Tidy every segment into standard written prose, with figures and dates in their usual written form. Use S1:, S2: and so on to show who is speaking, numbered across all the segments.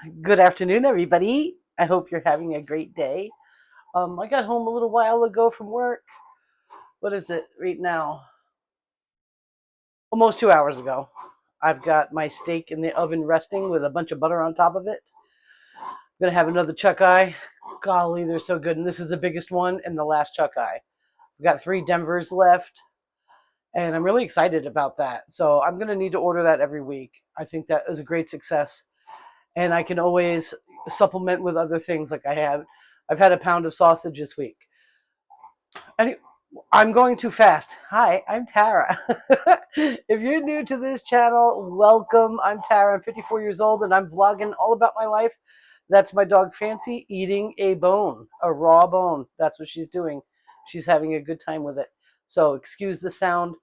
S1: Good afternoon, everybody. I hope you're having a great day. I got home a little while ago from work. What is it right now? Almost 2 hours ago. I've got my steak in the oven resting with a bunch of butter on top of it. I'm gonna have another chuck eye. Golly, they're so good. And this is the biggest one and the last chuck eye. We've got 3 Denvers left, and I'm really excited about that. So I'm gonna need to order that every week. I think that is a great success, and I can always supplement with other things like I have. I've had a pound of sausage this week. Any, I'm going too fast. Hi, I'm Tara. If you're new to this channel, welcome. I'm Tara. I'm 54 years old and I'm vlogging all about my life. That's my dog Fancy eating a bone, a raw bone. That's what she's doing. She's having a good time with it. So excuse the sound.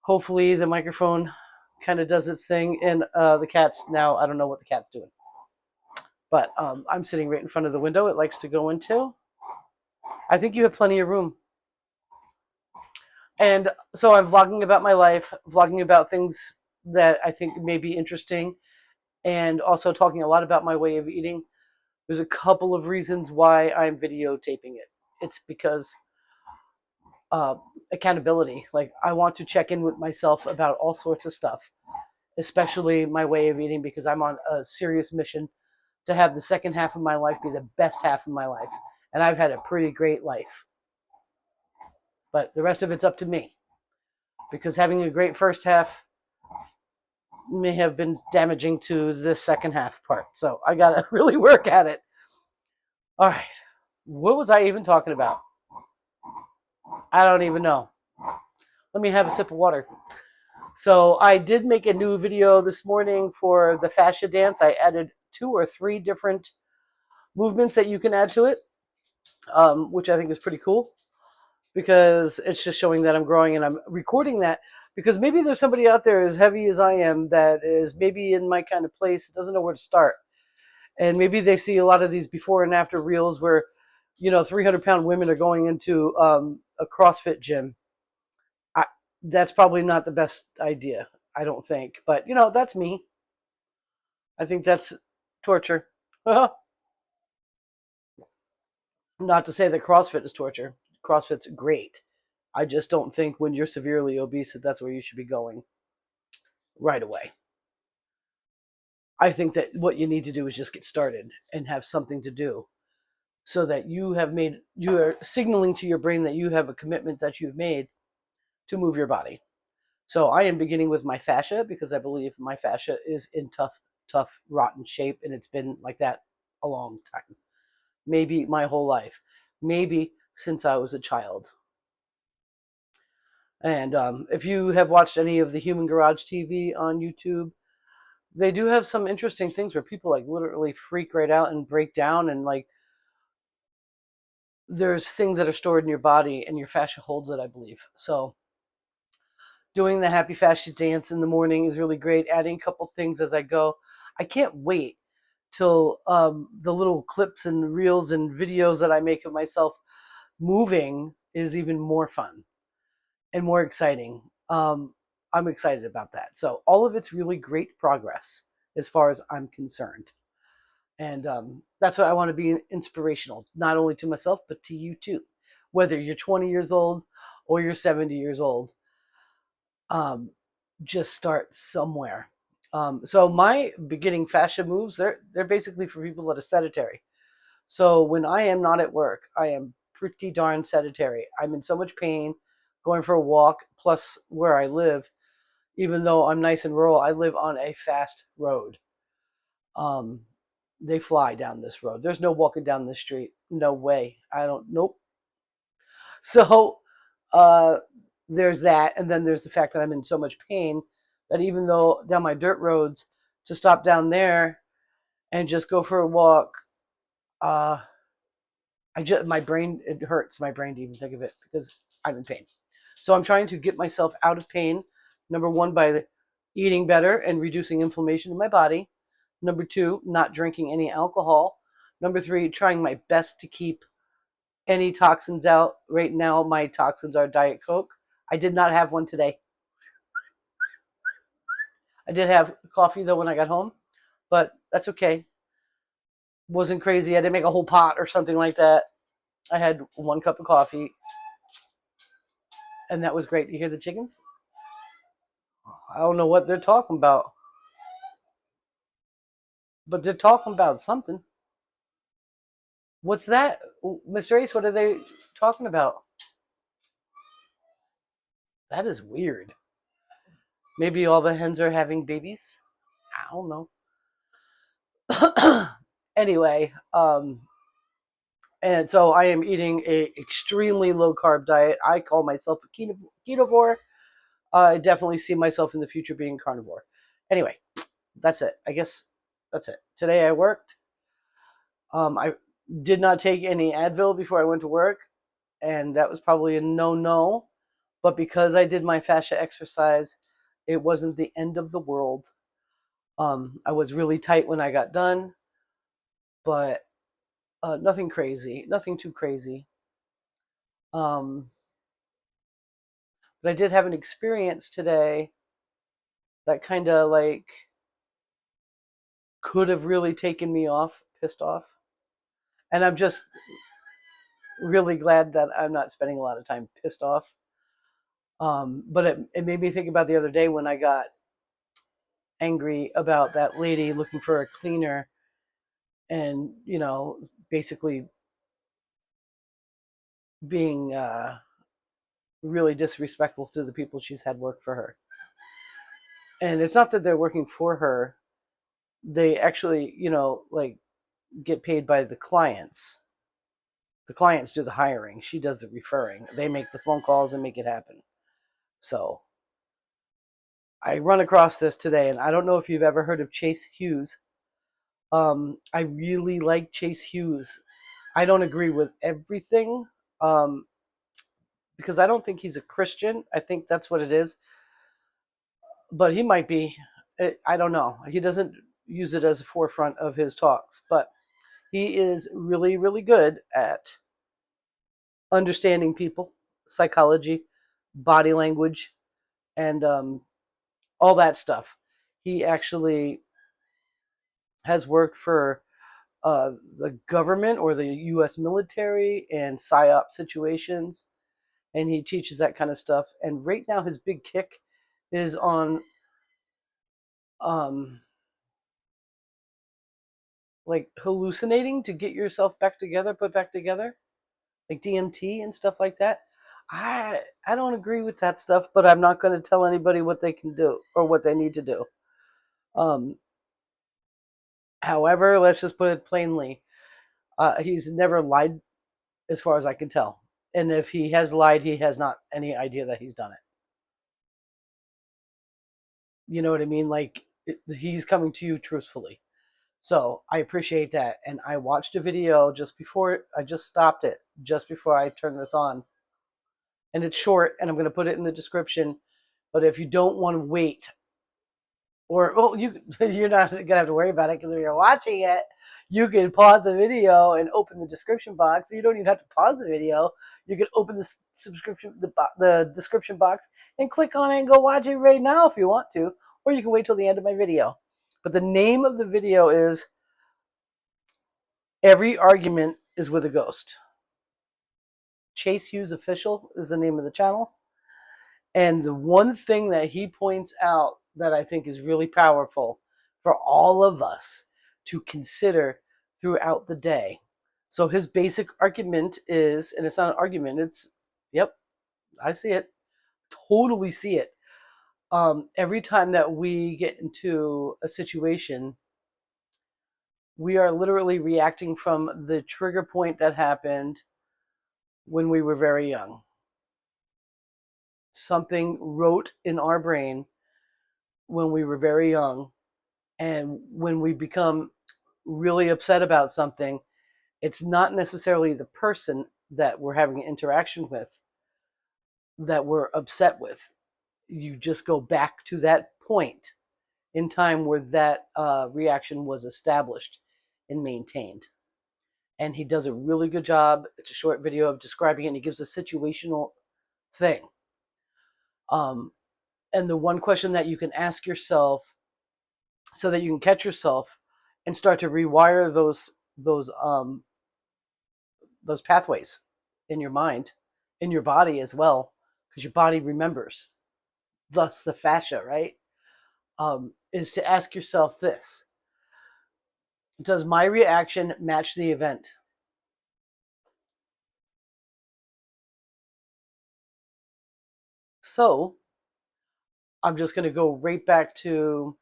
S1: Hopefully the microphone kind of does its thing. And the cat's now, I don't know what the cat's doing. But I'm sitting right in front of the window it likes to go into. I think you have plenty of room. And so I'm vlogging about my life, vlogging about things that I think may be interesting, and also talking a lot about my way of eating. There's a couple of reasons why I'm videotaping it. It's because uh, accountability. Like, I want to check in with myself about all sorts of stuff, especially my way of eating, because I'm on a serious mission to have the second half of my life be the best half of my life. And I've had a pretty great life. But the rest of it's up to me, because having a great first half may have been damaging to the second half part. So I got to really work at it. All right. What was I even talking about? I don't even know. Let me have a sip of water. So I did make a new video this morning for the fascia dance. I added 2 or 3 different movements that you can add to it, which I think is pretty cool, because it's just showing that I'm growing, and I'm recording that because maybe there's somebody out there as heavy as I am that is maybe in my kind of place, doesn't know where to start. And maybe they see a lot of these before and after reels where 300-pound women are going into a CrossFit gym. That's probably not the best idea, I don't think. But that's me. I think that's torture. Not to say that CrossFit is torture. CrossFit's great. I just don't think when you're severely obese that's where you should be going right away. I think that what you need to do is just get started and have something to do, so that you are signaling to your brain that you have a commitment that you've made to move your body. So I am beginning with my fascia, because I believe my fascia is in tough, rotten shape, and it's been like that a long time. Maybe my whole life. Maybe since I was a child. And if you have watched any of the Human Garage TV on YouTube, they do have some interesting things where people like literally freak right out and break down, and like there's things that are stored in your body and your fascia holds it, I believe. So doing the happy fascia dance in the morning is really great. Adding a couple things as I go. I can't wait till the little clips and reels and videos that I make of myself moving is even more fun and more exciting. I'm excited about that. So all of it's really great progress as far as I'm concerned. And that's why I want to be inspirational, not only to myself, but to you too. Whether you're 20 years old or you're 70 years old, um, just start somewhere. So my beginning fascia moves, they're basically for people that are sedentary. So when I am not at work, I am pretty darn sedentary. I'm in so much pain going for a walk, plus where I live, even though I'm nice and rural, I live on a fast road. Um, they fly down this road. There's no walking down this street. No way. I don't, nope. So uh, there's that. And then there's the fact that I'm in so much pain that even though down my dirt roads, to stop down there and just go for a walk, uh, my brain, it hurts my brain to even think of it, because I'm in pain. So I'm trying to get myself out of pain. Number one, by eating better and reducing inflammation in my body. Number two, not drinking any alcohol. Number three, trying my best to keep any toxins out. Right now, my toxins are Diet Coke. I did not have one today. I did have coffee though when I got home, but that's okay. Wasn't crazy. I didn't make a whole pot or something like that. I had 1 cup of coffee, and that was great. You hear the chickens? I don't know what they're talking about, but they're talking about something. What's that? Mr. Ace, what are they talking about? That is weird. Maybe all the hens are having babies? I don't know. Anyway, and so I am eating a extremely low carb diet. I call myself a ketovore. I definitely see myself in the future being carnivore. Anyway, that's it. I guess that's it. Today I worked. I did not take any Advil before I went to work, and that was probably a no. But because I did my fascia exercise, it wasn't the end of the world. I was really tight when I got done, but nothing crazy, nothing too crazy. Um, but I did have an experience today that kind of like could have really taken me off, pissed off. And I'm just really glad that I'm not spending a lot of time pissed off. But it made me think about the other day when I got angry about that lady looking for a cleaner and, basically being really disrespectful to the people she's had work for her. And it's not that they're working for her. They actually, like get paid by the clients. The clients do the hiring. She does the referring. They make the phone calls and make it happen. So I run across this today, and I don't know if you've ever heard of Chase Hughes. I really like Chase Hughes. I don't agree with everything um, because I don't think he's a Christian. I think that's what it is. But he might be. I don't know. He doesn't use it as a forefront of his talks, but he is really, really good at understanding people, psychology, body language, and all that stuff. He actually has worked for the government or the U.S. military and psyop situations, and he teaches that kind of stuff. And right now, his big kick is on um, like hallucinating to get yourself back together, put back together, like DMT and stuff like that. I don't agree with that stuff, but I'm not going to tell anybody what they can do or what they need to do. Um, However, let's just put it plainly. He's never lied, as far as I can tell. And if he has lied, he has not any idea that he's done it. You know what I mean? Like, he's coming to you truthfully. So I appreciate that. And I watched a video just before, I just stopped it, just before I turned this on. And it's short, and I'm going to put it in the description. But if you don't want to wait, or well, you're not going to have to worry about it because if you're watching it, you can pause the video and open the description box. So you don't even have to pause the video. You can open the description box, and click on it and go watch it right now if you want to, or you can wait till the end of my video. But the name of the video is "Every Argument is with a Ghost." Chase Hughes Official is the name of the channel. And the one thing that he points out that I think is really powerful for all of us to consider throughout the day. So his basic argument is, and it's not an argument, it's, yep, I see it, totally see it. Every time that we get into a situation, we are literally reacting from the trigger point that happened when we were very young. Something wrote in our brain when we were very young. And when we become really upset about something, it's not necessarily the person that we're having an interaction with that we're upset with. You just go back to that point in time where that reaction was established and maintained. And he does a really good job. It's a short video of describing it, and he gives a situational thing. And the one question that you can ask yourself so that you can catch yourself and start to rewire those those those pathways in your mind, in your body as well, because your body remembers. Thus, the fascia, right? Is to ask yourself this: does my reaction match the event? So, I'm just going to go right back to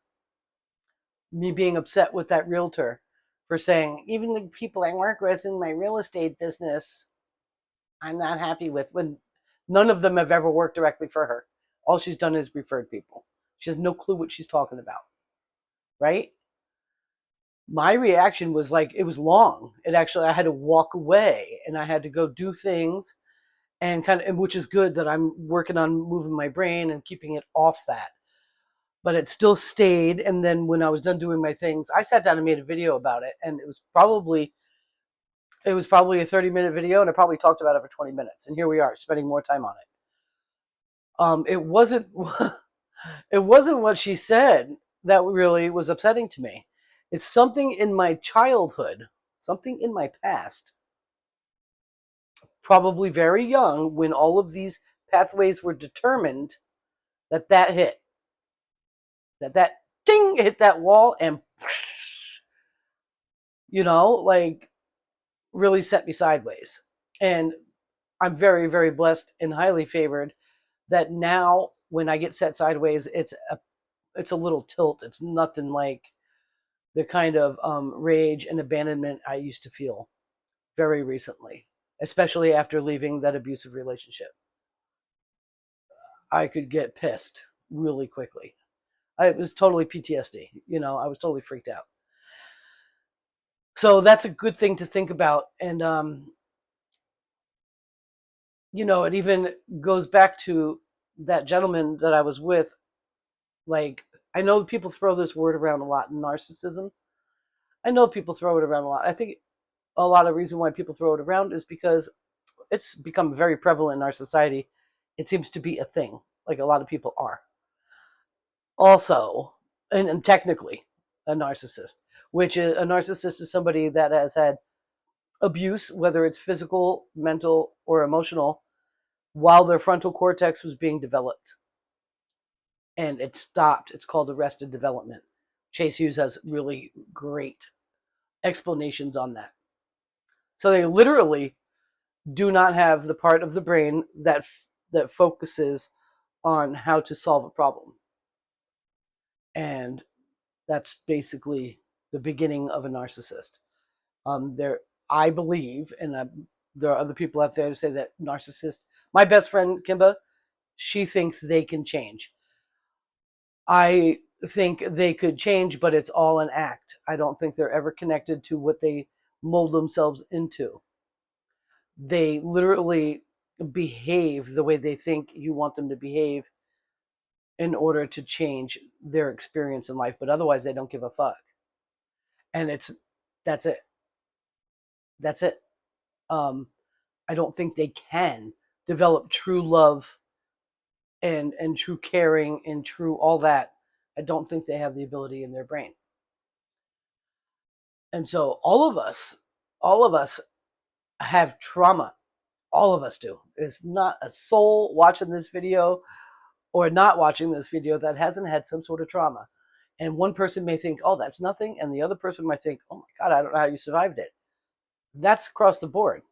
S1: me being upset with that realtor for saying, even the people I work with in my real estate business, I'm not happy with, when none of them have ever worked directly for her. All she's done is referred people. She has no clue what she's talking about, right? My reaction was like, it was long. It actually, I had to walk away and I had to go do things, and kind of, which is good that I'm working on moving my brain and keeping it off that. But it still stayed. And then when I was done doing my things, I sat down and made a video about it. And it was probably a 30-minute video, and I probably talked about it for 20 minutes. And here we are spending more time on it. It wasn't it wasn't what she said that really was upsetting to me. It's something in my childhood, something in my past, probably very young, when all of these pathways were determined, that hit, that ding hit that wall, and like, really set me sideways. And I'm very, very blessed and highly favored that now when I get set sideways, it's a little tilt. It's nothing like the kind of rage and abandonment I used to feel very recently, especially after leaving that abusive relationship. I could get pissed really quickly. It was totally PTSD. I was totally freaked out. So that's a good thing to think about. And, it even goes back to that gentleman that I was with. Like, I know people throw this word around a lot, narcissism. I know people throw it around a lot. I think a lot of reason why people throw it around is because it's become very prevalent in our society. It seems to be a thing, like a lot of people are. Also, and technically, a narcissist, which is a narcissist is somebody that has had abuse, whether it's physical, mental, or emotional, while their frontal cortex was being developed. And it stopped. It's called arrested development. Chase Hughes has really great explanations on that. So they literally do not have the part of the brain that focuses on how to solve a problem. And that's basically the beginning of a narcissist. I believe, and there are other people out there who say that narcissists. My best friend Kimba, she thinks they can change. I think they could change, but it's all an act. I don't think they're ever connected to what they mold themselves into. They literally behave the way they think you want them to behave in order to change their experience in life, but otherwise they don't give a fuck. And that's it. That's it. I don't think they can develop true love and true caring and true all that. I don't think they have the ability in their brain. And so all of us have trauma. All of us do. There's not a soul watching this video or not watching this video that hasn't had some sort of trauma. And one person may think, oh, that's nothing. And the other person might think, oh my God, I don't know how you survived it. That's across the board.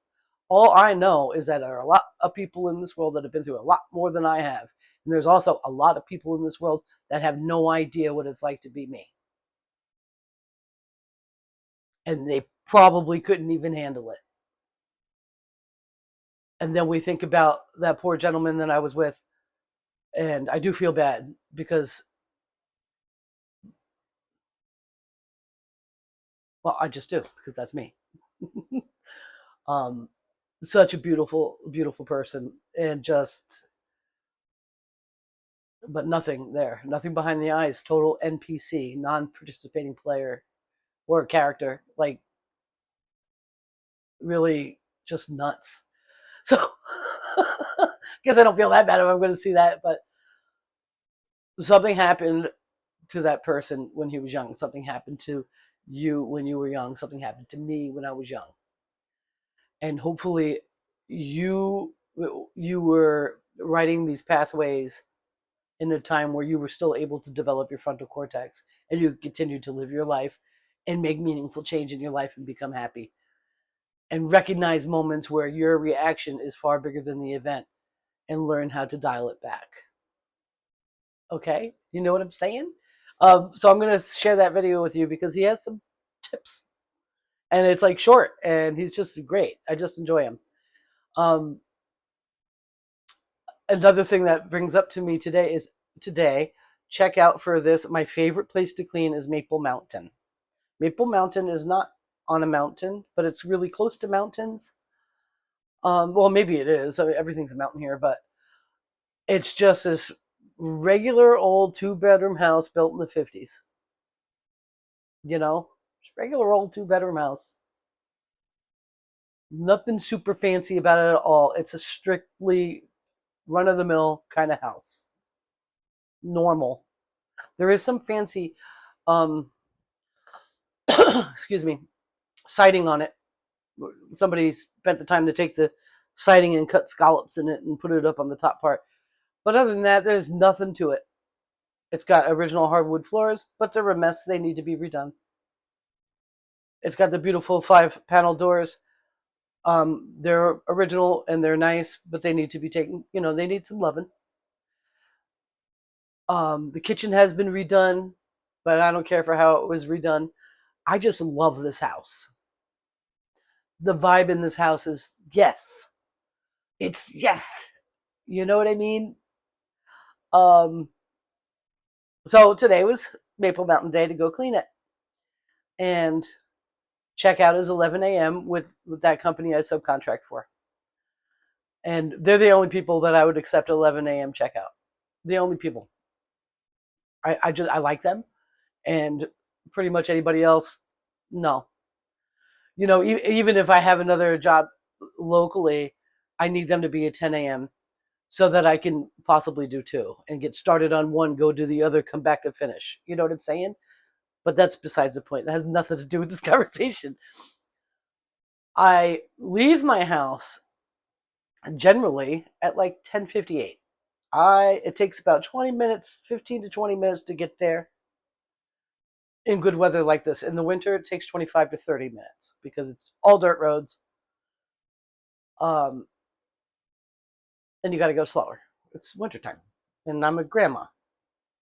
S1: All I know is that there are a lot of people in this world that have been through a lot more than I have. And there's also a lot of people in this world that have no idea what it's like to be me. And they probably couldn't even handle it. And then we think about that poor gentleman that I was with. And I do feel bad because, well, I just do, because that's me. um, Such a beautiful, beautiful person. And just, but nothing there, nothing behind the eyes, total NPC, non-participating player or character, like, really just nuts. So, I guess I don't feel that bad if I'm going to see that, but something happened to that person when he was young. Something happened to you when you were young. Something happened to me when I was young. And hopefully you you were writing these pathways in a time where you were still able to develop your frontal cortex and you continued to live your life and make meaningful change in your life and become happy and recognize moments where your reaction is far bigger than the event and learn how to dial it back. Okay, you know what I'm saying? So I'm going to share that video with you because he has some tips, and it's like short, and he's just great. I just enjoy him. um, Another thing that brings up to me today, check out for this. My favorite place to clean is Maple Mountain. Maple Mountain is not on a mountain, but it's really close to mountains. Well, maybe it is. I mean, everything's a mountain here, but it's just this regular old 2-bedroom house built in the 50s. You know, just regular old 2-bedroom house. Nothing super fancy about it at all. It's a strictly run of the mill kind of house. Normal. There is some fancy, um, excuse me, siding on it. Somebody spent the time to take the siding and cut scallops in it and put it up on the top part. But other than that, there's nothing to it. It's got original hardwood floors, but they're a mess. They need to be redone. It's got the beautiful 5-panel doors. They're original and they're nice, but they need to be taken, they need some loving. The kitchen has been redone, but I don't care for how it was redone. I just love this house. The vibe in this house is yes. It's yes. You know what I mean? Um, so today was Maple Mountain Day to go clean it. And checkout is 11 a.m. with that company I subcontract for. And they're the only people that I would accept 11 a.m. checkout. The only people. I like them, and pretty much anybody else, no. Even if I have another job locally, I need them to be at 10 a.m. so that I can possibly do 2 and get started on one, go do the other, come back and finish. You know what I'm saying? But that's besides the point. That has nothing to do with this conversation. I leave my house generally at like 10:58. It takes about 20 minutes, 15 to 20 minutes to get there in good weather like this. In the winter, it takes 25 to 30 minutes because it's all dirt roads. Um, and you got to go slower. It's wintertime. And I'm a grandma.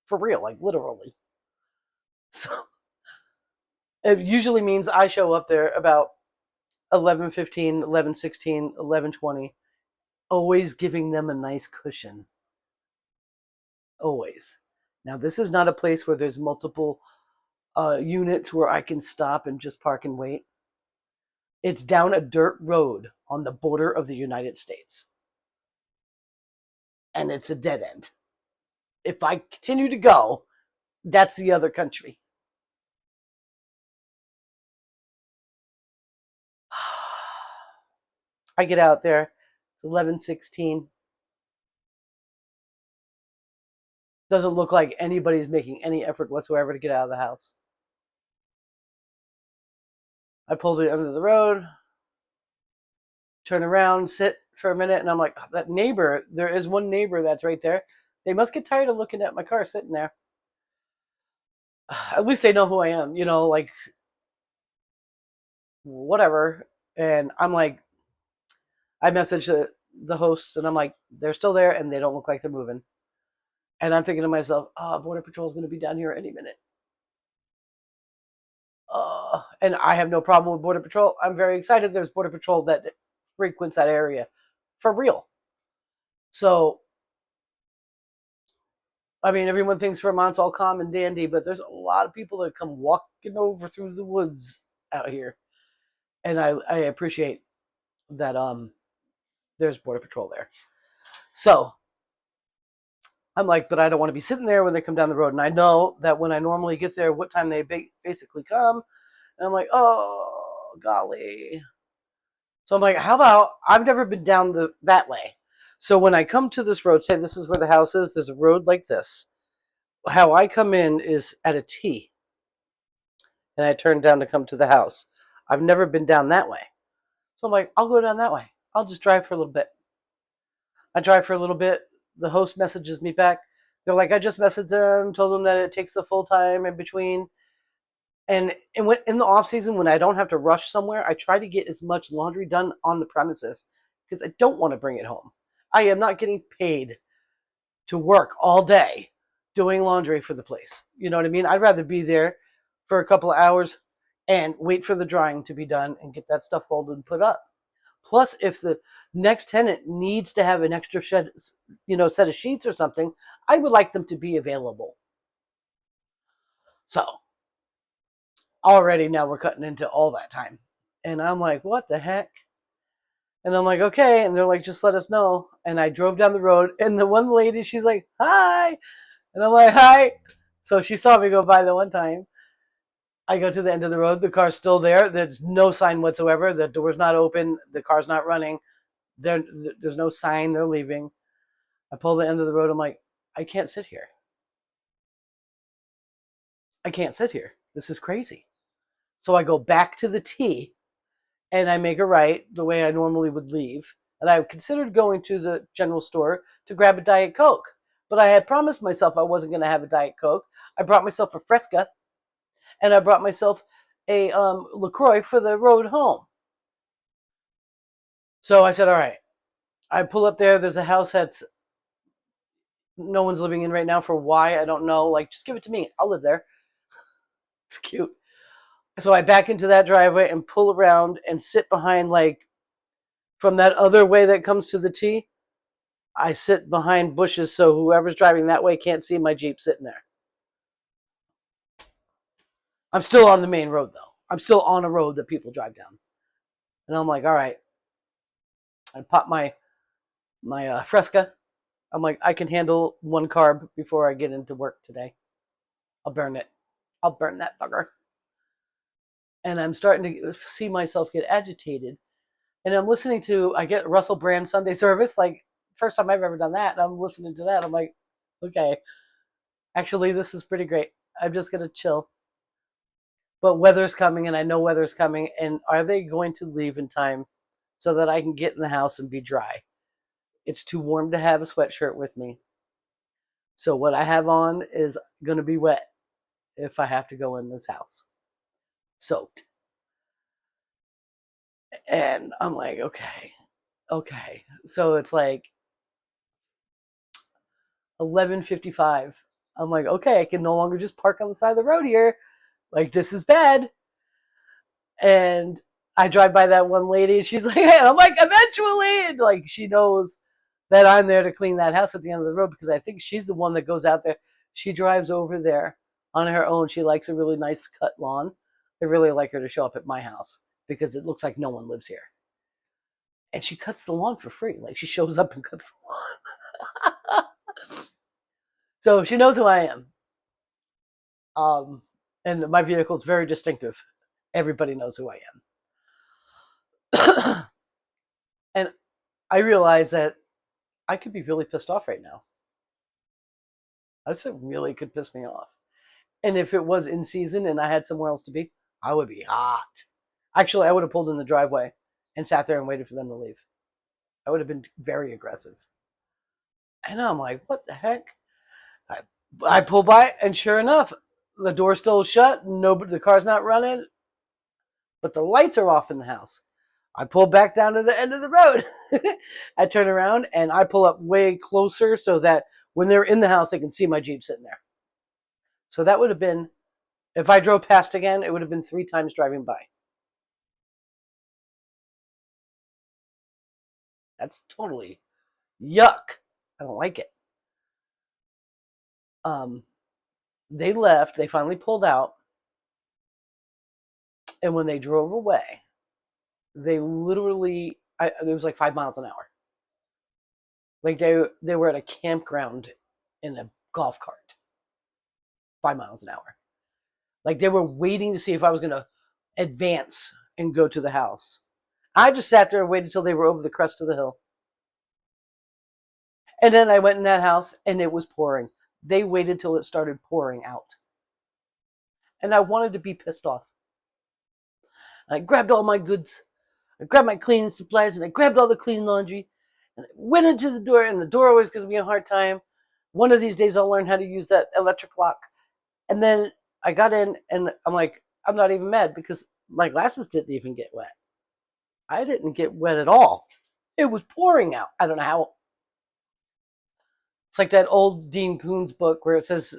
S1: For real, like literally. So it usually means I show up there about 11:15, 11:16, 11:20, always giving them a nice cushion. Always. Now, this is not a place where there's multiple units where I can stop and just park and wait. It's down a dirt road on the border of the United States. And it's a dead end. If I continue to go, that's the other country. I get out there. It's 11:16. Doesn't look like anybody's making any effort whatsoever to get out of the house. I pull to the end of the road, turn around, sit for a minute, and I'm like, that neighbor, there is one neighbor that's right there. They must get tired of looking at my car sitting there. At least they know who I am, like whatever. And I'm like, I message the hosts and I'm like, they're still there and they don't look like they're moving. And I'm thinking to myself, Border Patrol is going to be down here any minute. And I have no problem with Border Patrol. I'm very excited there's Border Patrol that frequents that area. For real. So, I mean, everyone thinks Vermont's all calm and dandy, but there's a lot of people that come walking over through the woods out here. And I appreciate that there's Border Patrol there. So, I'm like, but I don't want to be sitting there when they come down the road. And I know that when I normally get there, what time they basically come. And I'm like, oh, golly. So I'm like, how about, I've never been down that way. So when I come to this road, say this is where the house is, there's a road like this. How I come in is at a T. and I turned down to come to the house. I've never been down that way. So I'm like, I'll go down that way. I'll just drive for a little bit. I drive for a little bit. The host messages me back. They're like, I just messaged them, told them that it takes the full time in between. And in the off season, when I don't have to rush somewhere, I try to get as much laundry done on the premises because I don't want to bring it home. I am not getting paid to work all day doing laundry for the place. You know what I mean? I'd rather be there for a couple of hours and wait for the drying to be done and get that stuff folded and put up. Plus, if the next tenant needs to have an extra set of sheets or something, I would like them to be available. So already now we're cutting into all that time. And I'm like, what the heck? And I'm like, okay. And they're like, just let us know. And I drove down the road, and the one lady, she's like, hi. And I'm like, hi. So she saw me go by the one time. I go to the end of the road. The car's still there. There's no sign whatsoever. The door's not open. The car's not running. There's no sign they're leaving. I pull the end of the road. I'm like, I can't sit here. I can't sit here. This is crazy. So I go back to the T and I make a right the way I normally would leave. And I considered going to the general store to grab a Diet Coke. But I had promised myself I wasn't going to have a Diet Coke. I brought myself a Fresca, and I brought myself a LaCroix for the road home. So I said, all right. I pull up there. There's a house that's no one's living in right now for why, I don't know. Like, just give it to me. I'll live there. It's cute. So I back into that driveway and pull around and sit behind, like, from that other way that comes to the T. I sit behind bushes so whoever's driving that way can't see my Jeep sitting there. I'm still on the main road, though. I'm still on a road that people drive down. And I'm like, all right. I pop my Fresca. I'm like, I can handle one carb before I get into work today. I'll burn it. I'll burn that bugger. And I'm starting to see myself get agitated. And I'm listening to, I get Russell Brand Sunday Service, like, first time I've ever done that. And I'm listening to that. I'm like, okay, actually, this is pretty great. I'm just going to chill. But weather's coming, and I know weather's coming. And are they going to leave in time so that I can get in the house and be dry? It's too warm to have a sweatshirt with me. So what I have on is going to be wet if I have to go in this house. Soaked. And I'm like, okay. So it's like 11:55. I'm like, okay, I can no longer just park on the side of the road here. Like, this is bad. And I drive by that one lady, and she's like, hey, and I'm like, eventually. And like, she knows that I'm there to clean that house at the end of the road because I think she's the one that goes out there. She drives over there on her own. She likes a really nice cut lawn. I really like her to show up at my house because it looks like no one lives here. And she cuts the lawn for free. Like, she shows up and cuts the lawn. So she knows who I am. And my vehicle is very distinctive. Everybody knows who I am. And I realize that I could be really pissed off right now. This really could piss me off. And if it was in season and I had somewhere else to be, I would be hot. Actually, I would have pulled in the driveway and sat there and waited for them to leave. I would have been very aggressive. And I'm like, what the heck? I pull by, and sure enough, the door's still shut. Nobody, the car's not running, but the lights are off in the house. I pull back down to the end of the road. I turn around and I pull up way closer so that when they're in the house, they can see my Jeep sitting there. So that would have been, if I drove past again, it would have been 3 times driving by. That's totally yuck. I don't like it. They left. They finally pulled out. And when they drove away, they literally, it was like 5 miles an hour. Like they were at a campground in a golf cart. 5 miles an hour. Like, they were waiting to see if I was going to advance and go to the house. I just sat there and waited until they were over the crest of the hill. And then I went in that house and it was pouring. They waited till it started pouring out. And I wanted to be pissed off. And I grabbed all my goods. I grabbed my cleaning supplies and I grabbed all the clean laundry. And I went into the door, and the door always gives me a hard time. One of these days I'll learn how to use that electric lock. And then I got in and I'm like, I'm not even mad because my glasses didn't even get wet. I didn't get wet at all. It was pouring out. I don't know how. It's like that old Dean Koontz book where it says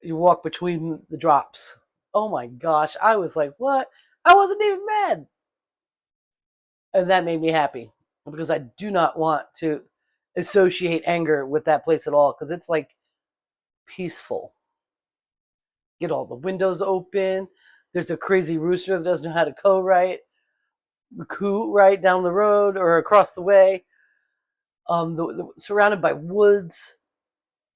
S1: you walk between the drops. Oh my gosh. I was like, what? I wasn't even mad. And that made me happy because I do not want to associate anger with that place at all because it's like peaceful. Get all the windows open. There's a crazy rooster that doesn't know how to coo right down the road or across the way. Surrounded by woods.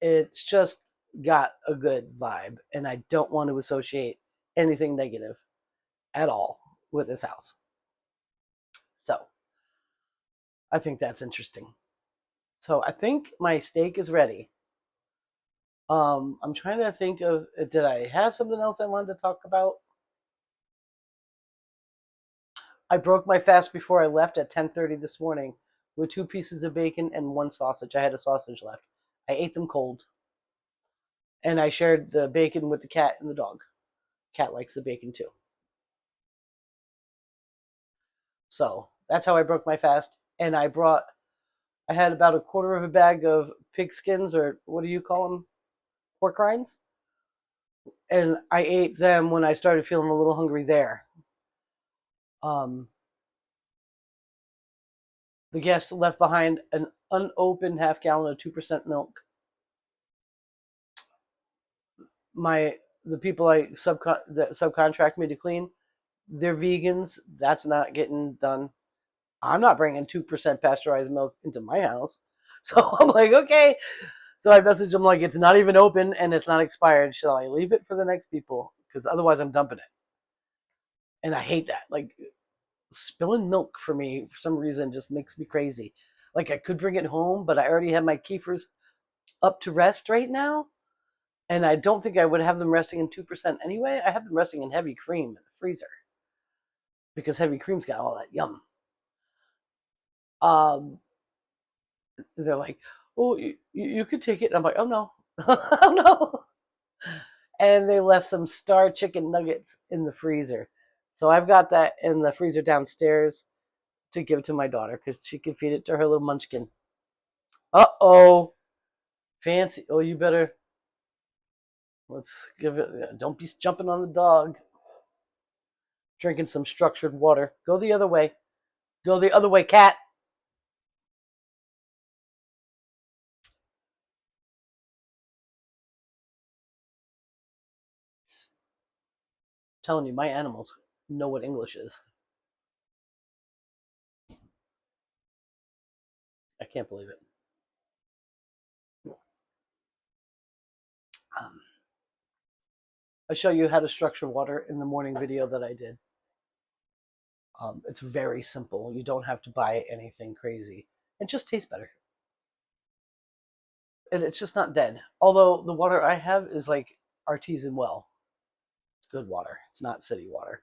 S1: It's just got a good vibe, and I don't want to associate anything negative at all with this house. So I think that's interesting. So I think my steak is ready. I'm trying to think of, did I have something else I wanted to talk about? I broke my fast before I left at 10:30 this morning with 2 pieces of bacon and one sausage. I had a sausage left. I ate them cold, and I shared the bacon with the cat and the dog. Cat likes the bacon too. So that's how I broke my fast. And I had about a quarter of a bag of pig skins, or what do you call them? Pork rinds. And I ate them when I started feeling a little hungry there. Um, the guest left behind an unopened half-gallon of 2% milk. My the people that subcontract me to clean, they're vegans. That's not getting done. I'm not bringing 2% pasteurized milk into my house. So I'm like, okay. So I messaged them like, it's not even open and it's not expired. Shall I leave it for the next people? Because otherwise I'm dumping it. And I hate that. Like, spilling milk for me, for some reason, just makes me crazy. Like, I could bring it home, but I already have my keefers up to rest right now. And I don't think I would have them resting in 2% anyway. I have them resting in heavy cream in the freezer because heavy cream's got all that yum. Um, they're like, oh, you could take it. And I'm like, oh no, oh no. And they left some Star chicken nuggets in the freezer. So I've got that in the freezer downstairs to give to my daughter because she can feed it to her little munchkin. Uh-oh. Fancy. Oh, you better. Let's give it. Don't be jumping on the dog. Drinking some structured water. Go the other way. Go the other way, cat. I'm telling you, my animals know what English is. I can't believe it. Um, I show you how to structure water in the morning video that I did. It's very simple. You don't have to buy anything crazy. It just tastes better. And it's just not dead. Although the water I have is like artesian well. It's good water. It's not city water.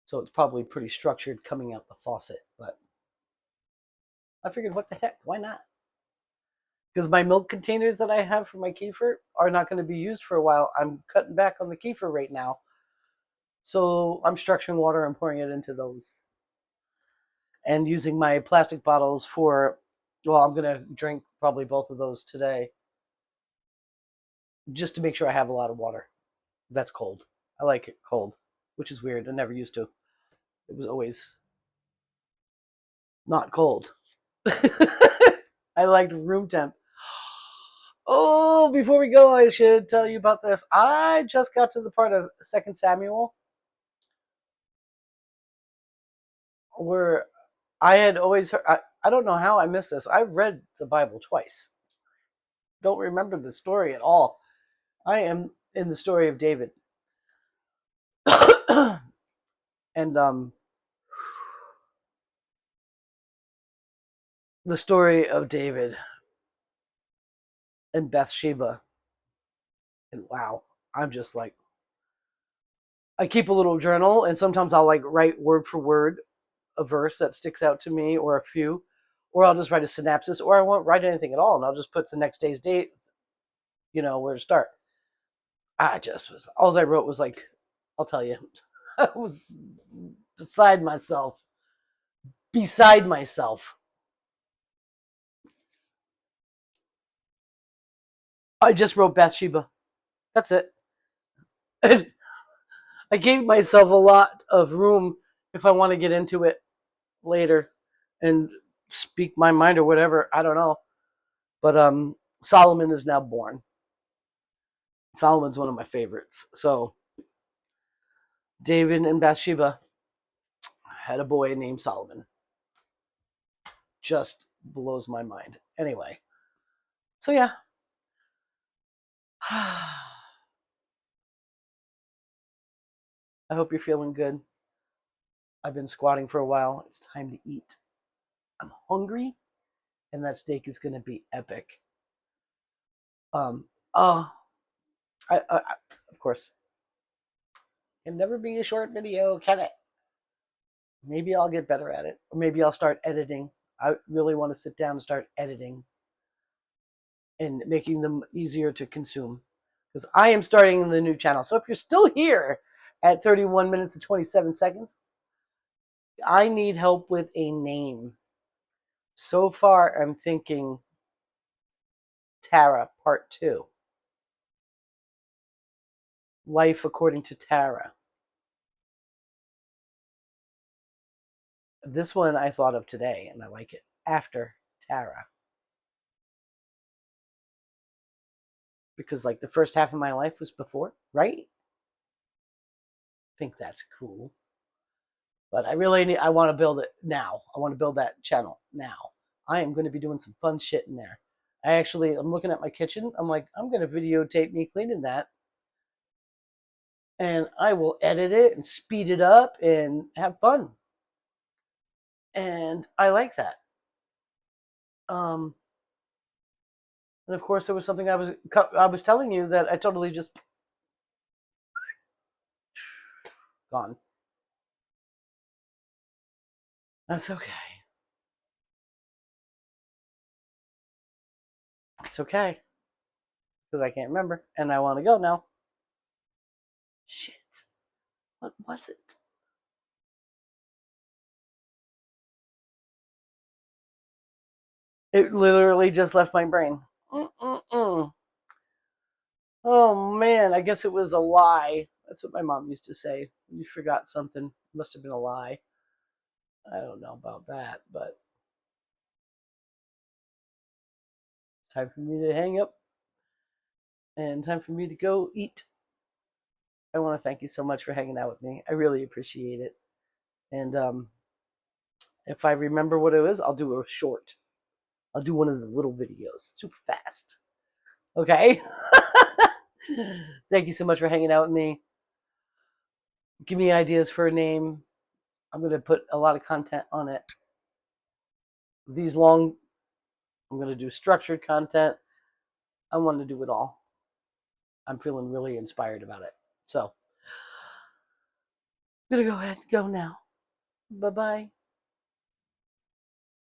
S1: So it's probably pretty structured coming out the faucet. But I figured, what the heck? Why not? Because my milk containers that I have for my kefir are not going to be used for a while. I'm cutting back on the kefir right now. So I'm structuring water and pouring it into those. And using my plastic bottles for, well, I'm going to drink probably both of those today just to make sure I have a lot of water. That's cold. I like it cold, which is weird. I never used to. It was always not cold. I liked room temp. Oh, before we go, I should tell you about this. I just got to the part of Second Samuel where I had always heard. I don't know how I missed this. I read the Bible twice. Don't remember the story at all. I am in the story of David. And the story of David and Bathsheba. And wow, I'm just like, I keep a little journal, and sometimes I'll like write word for word a verse that sticks out to me, or a few, or I'll just write a synopsis, or I won't write anything at all, and I'll just put the next day's date, where to start. I just was all I wrote was like, I'll tell you, I was beside myself, beside myself. I just wrote Bathsheba. That's it. And I gave myself a lot of room if I want to get into it later and speak my mind or whatever. I don't know. But Solomon is now born. Solomon's one of my favorites. So David and Bathsheba had a boy named Solomon. Just blows my mind. Anyway, so yeah. I hope you're feeling good. I've been squatting for a while. It's time to eat. I'm hungry, and that steak is going to be epic. Um, oh, I, of course, it can never be a short video, can it? Maybe I'll get better at it, or maybe I'll start editing. I really want to sit down and start editing and making them easier to consume, because I am starting the new channel. So if you're still here at 31 minutes and 27 seconds, I need help with a name. So far, I'm thinking Tara Part 2. Life According to Tara. This one I thought of today, and I like it. After Tara. Because, like, the first half of my life was before, right? I think that's cool. But I want to build it now. I want to build that channel now. I am going to be doing some fun shit in there. I'm looking at my kitchen. I'm like, I'm going to videotape me cleaning that. And I will edit it and speed it up and have fun. And I like that. And of course, there was something I was telling you that I totally just gone. That's okay. It's okay. Because I can't remember. And I want to go now. Shit. What was it? It literally just left my brain. Mm-mm-mm. Oh man, I guess it was a lie. That's what my mom used to say. You forgot something. It must have been a lie. I don't know about that, but time for me to hang up and time for me to go eat. I want to thank you so much for hanging out with me. I really appreciate it. And if I remember what it was, I'll do a short. I'll do one of the little videos, super fast. Okay? Thank you so much for hanging out with me. Give me ideas for a name. I'm going to put a lot of content on it. These long, I'm going to do structured content. I want to do it all. I'm feeling really inspired about it. So, I'm going to go ahead and go now. Bye bye.